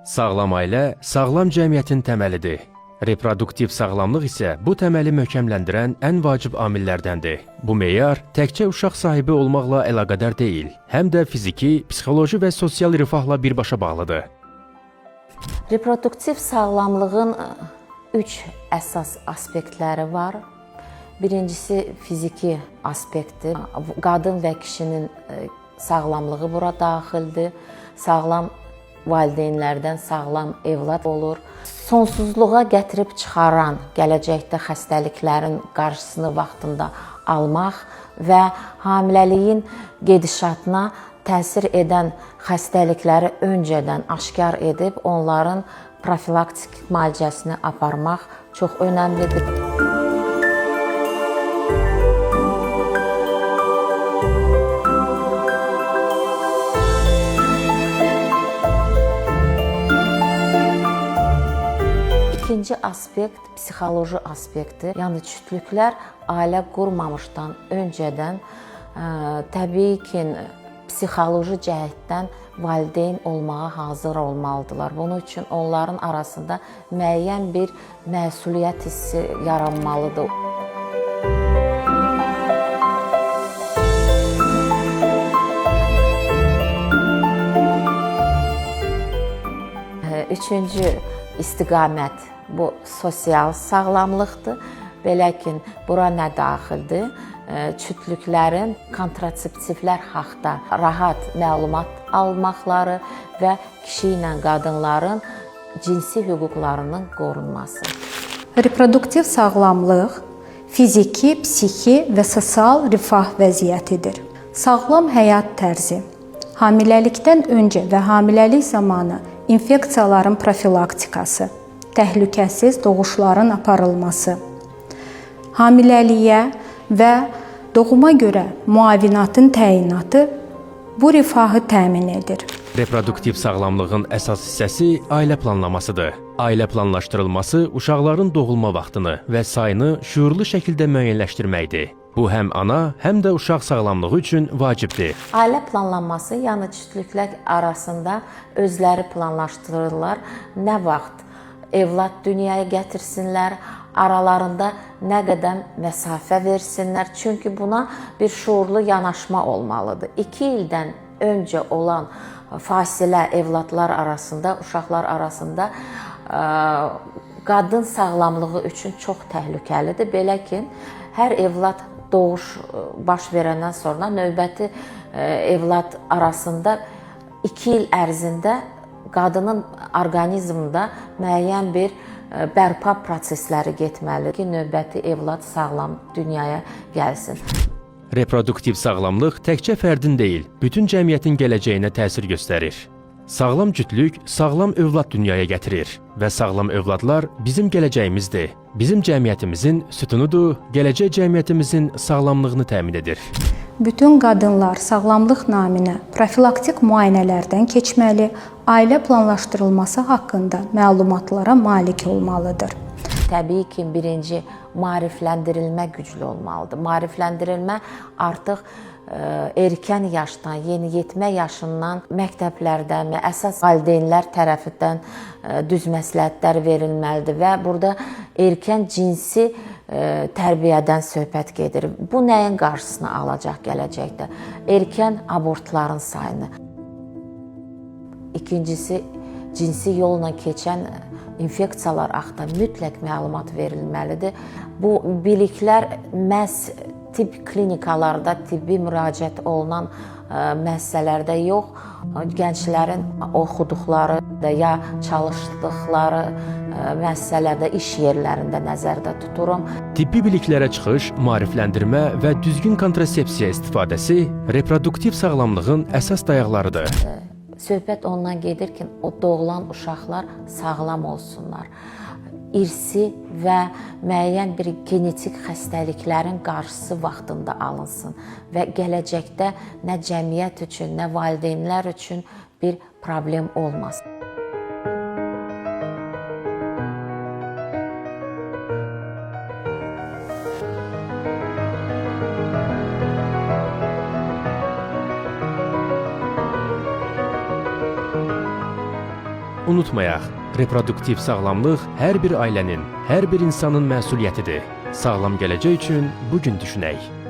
Sağlam ailə, sağlam cəmiyyətin təməlidir. Reproduktiv sağlamlıq isə bu təməli möhkəmləndirən ən vacib amillərdəndir. Bu meyar təkcə uşaq sahibi olmaqla əlaqədar deyil, həm də fiziki, psixoloji və sosial rifahla birbaşa bağlıdır. Reproduktiv sağlamlığın 3 əsas aspektləri var. Birincisi fiziki aspektdir. Qadın və kişinin sağlamlığı bura daxildir. Sağlam valideynlərdən sağlam evlad olur. Sonsuzluğa gətirib çıxaran gələcəkdə xəstəliklərin qarşısını vaxtında almaq və hamiləliyin gedişatına təsir edən xəstəlikləri öncədən aşkar edib onların profilaktik müalicəsini aparmaq çox önəmlidir. İkinci aspekt psixoloji aspektdir. Yəni cütlüklər ailə qurmamışdan öncədən təbii ki, psixoloji cəhətdən valideyn olmağa hazır olmalıdırlar. Bunun üçün onların arasında müəyyən bir məsuliyyət hissi yaranmalıdır. Üçüncü istiqamət bu sosial sağlamlıqdır. Belə ki, bura nə daxildir? Cütlüklərin kontraseptivlər haqqında rahat məlumat almaqları və kişi ilə qadınların cinsi hüquqlarının qorunması. Reproduktiv sağlamlıq fiziki, psixi və sosial rifah vəziyyətidir. Sağlam həyat tərzi, hamiləlikdən öncə və hamiləlik zamanı infeksiyaların profilaktikası, təhlükəsiz doğuşların aparılması, hamiləliyə və doğuma görə müavinatın təyinatı bu rifahı təmin edir. Reproduktiv sağlamlığın əsas hissəsi ailə planlamasıdır. Ailə planlaşdırılması uşaqların doğulma vaxtını və sayını şüurlu şəkildə müəyyənləşdirməkdir. Bu həm ana, həm də uşaq sağlamlığı üçün vacibdir. Ailə planlanması, yəni cütlüklər arasında özləri planlaşdırırlar. Nə vaxt evlad dünyaya gətirsinlər, aralarında nə qədər məsafə versinlər. Çünki buna bir şuurlu yanaşma olmalıdır. 2 ildən öncə olan fasilə evladlar arasında, uşaqlar arasında qadın sağlamlığı üçün çox təhlükəlidir. Belə ki, hər evlad doğuş baş verəndən sonra növbəti evlad arasında 2 il ərzində qadının orqanizmində müəyyən bir bərpa prosesləri getməlidir ki, növbəti evlad sağlam dünyaya gəlsin. Reproduktiv sağlamlıq təkcə fərdin deyil, bütün cəmiyyətin gələcəyinə təsir göstərir. Sağlam cütlük sağlam övlad dünyaya gətirir və sağlam övladlar bizim gələcəyimizdir. Bizim cəmiyyətimizin sütunudur, gələcək cəmiyyətimizin sağlamlığını təmin edir. Bütün qadınlar sağlamlıq naminə profilaktik müayinələrdən keçməli, ailə planlaşdırılması haqqında məlumatlara malik olmalıdır. Təbii ki, birinci maarifləndirilmə güclü olmalıdır. Maarifləndirilmə artıq erkən yaşdan, yeniyetmə yaşından məktəblərdən və əsas valideynlər tərəfindən düz məsləhətlər verilməlidir və burada erkən cinsi tərbiyədən söhbət gedir. Bu nəyin qarşısını alacaq gələcəkdə? Erkən abortların sayını. İkincisi, cinsi yolla keçən infeksiyalar haqqında mütləq məlumat verilməlidir. Bu biliklər məhz tibb klinikalarda, tibbi müraciət olunan müəssisələrdə yox, gənclərin oxuduqları ya çalışdıqları müəssisələrdə, iş yerlərində nəzərdə tuturum. Tibbi biliklərə çıxış, maarifləndirmə və düzgün kontrasepsiya istifadəsi reproduktiv sağlamlığın əsas dayaqlarıdır. Söhbət ondan gedir ki, o doğulan uşaqlar sağlam olsunlar. İrsi və müəyyən bir genetik xəstəliklərin qarşısı vaxtında alınsın və gələcəkdə nə cəmiyyət üçün, nə valideynlər üçün bir problem olmasın. unutmayaq, reproduktiv sağlamlıq hər bir ailənin, hər bir insanın məsuliyyətidir. Sağlam gələcək üçün bu gün düşünək.